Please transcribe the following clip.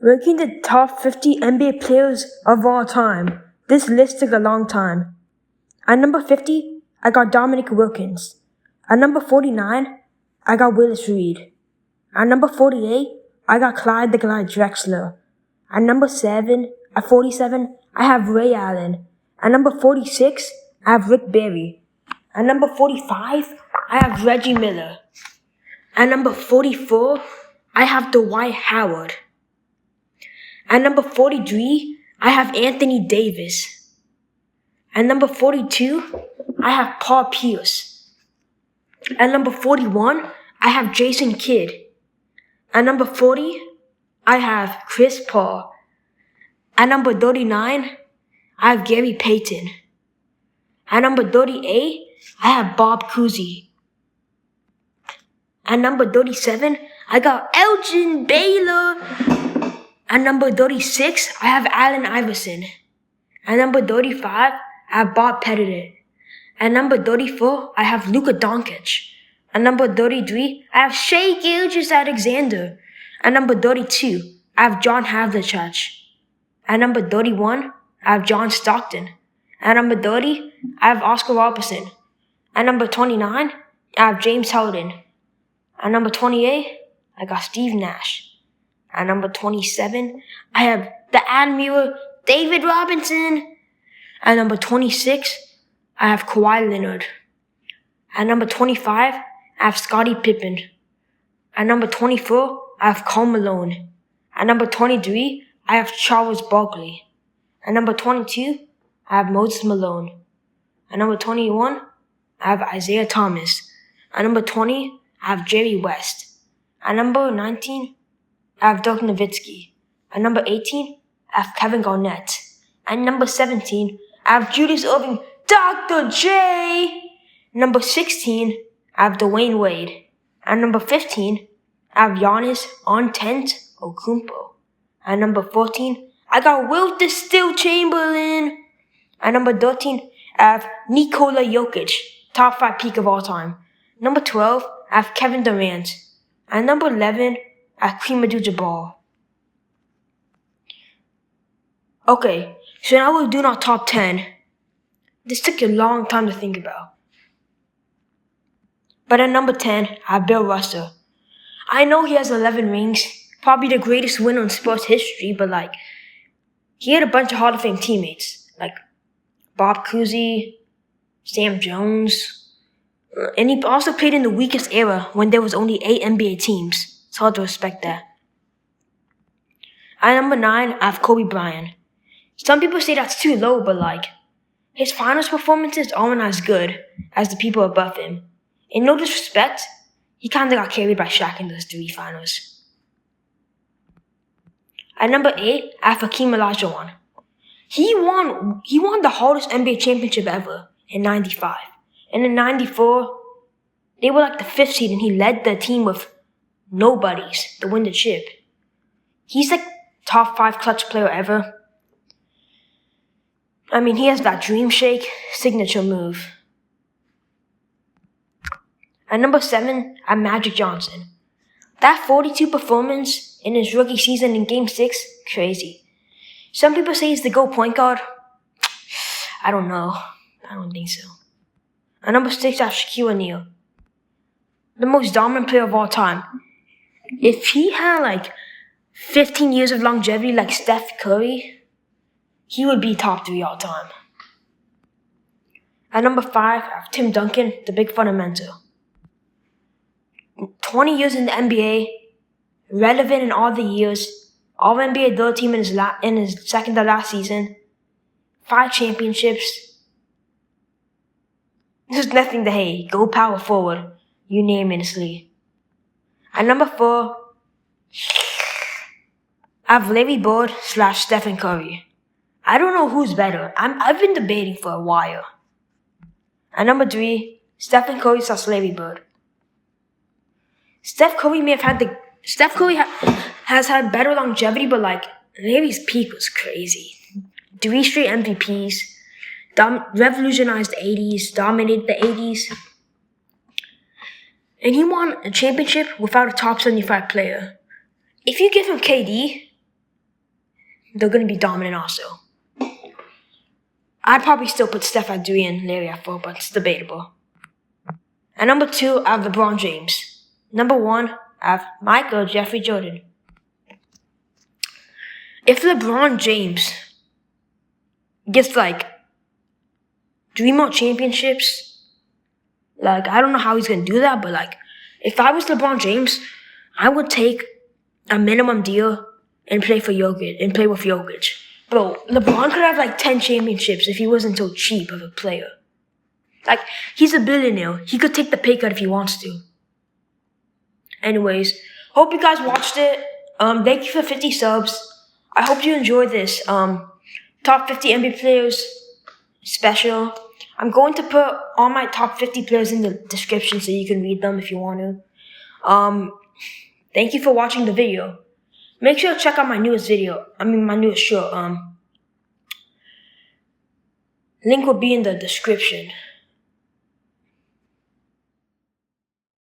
Ranking the top 50 NBA players of all time. This list took a long time. At number 50, I got Dominique Wilkins. At number 49, I got Willis Reed. At number 48, I got Clyde Drexler. At number 47, I have Ray Allen. At number 46, I have Rick Barry. At number 45, I have Reggie Miller. At number 44, I have Dwight Howard. At number 43, I have Anthony Davis. At number 42, I have Paul Pierce. At number 41, I have Jason Kidd. At number 40, I have Chris Paul. At number 39, I have Gary Payton. At number 38, I have Bob Cousy. At number 37, I got Elgin Baylor. At number 36, I have Allen Iverson. At number 35, I have Bob Pettit. At number 34, I have Luka Dončić. At number 33, I have Shai Gilgeous-Alexander. At number 32, I have John Havlicek. At number 31, I have John Stockton. At number 30, I have Oscar Robertson. At number 29, I have James Harden. At number 28, I got Steve Nash. At number 27, I have the Admiral David Robinson. At number 26, I have Kawhi Leonard. At number 25, I have Scottie Pippen. At number 24, I have Karl Malone. At number 23, I have Charles Barkley. At number 22, I have Moses Malone. At number 21, I have Isiah Thomas. At number 20, I have Jerry West. At number 19, I have Dirk Nowitzki. At number 18, I have Kevin Garnett. At number 17, I have Julius Erving, Dr. J. Number 16, I have Dwyane Wade. At number 15, I have Giannis Antetokounmpo. At number 14, I got Wilt Chamberlain. At number 13, I have Nikola Jokić, top 5 peak of all time. Number 12, I have Kevin Durant. At number 11, I have Kareem Abdul-Jabbar. Okay, so now we're doing our top 10. This took a long time to think about. But at number 10, I have Bill Russell. I know he has 11 rings, probably the greatest winner in sports history, but he had a bunch of Hall of Fame teammates, like Bob Cousy, Sam Jones, and he also played in the weakest era when there was only 8 NBA teams. It's hard to respect that. At number 9, I have Kobe Bryant. Some people say that's too low, but his finals performances aren't as good as the people above him. In no disrespect, he kinda got carried by Shaq in those 3 finals. At number 8, I have Hakeem Olajuwon. He won the hardest NBA championship ever in 95. And in 94, they were the 5th seed and he led the team with nobodies to win the chip. He's top 5 clutch player ever. I mean, he has that dream shake signature move. At number 7, I have Magic Johnson. That 42 performance in his rookie season in Game 6, crazy. Some people say he's the GOAT point guard. I don't know. I don't think so. At number 6, I have Shaquille O'Neal. The most dominant player of all time. If he had 15 years of longevity like Steph Curry, he would be top 3 all time. At number 5, I have Tim Duncan, the big fundamental. 20 years in the NBA, relevant in all the years, all NBA third team in his second to last season, 5 championships. There's nothing to hate. Go power forward. You name it, this league. At number 4, I have Larry Bird / Stephen Curry. I don't know who's better. I've been debating for a while. At number 3, Stephen Curry / Larry Bird. Steph Curry has had better longevity, but Larry's peak was crazy. 3 straight MVPs, revolutionized the 80s, dominated the 80s. And he won a championship without a top 75 player. If you give him KD, they're going to be dominant also. I'd probably still put Steph at 3 and Larry at 4, but it's debatable. At number 2, I have LeBron James. Number 1, I have Michael Jeffrey Jordan. If LeBron James gets like 3 more championships, like I don't know how he's gonna do that, but like if I was LeBron James, I would take a minimum deal and play for Jokić and play with Jokić. Bro, LeBron could have like 10 championships if he wasn't so cheap of a player. Like, he's a billionaire. He could take the pay cut if he wants to. Anyways, hope you guys watched it. Thank you for 50 subs. I hope you enjoyed this top 50 NBA players special. I'm going to put all my top 50 players in the description so you can read them if you want to. Thank you for watching the video. Make sure to check out my newest video. My newest show. Link will be in the description.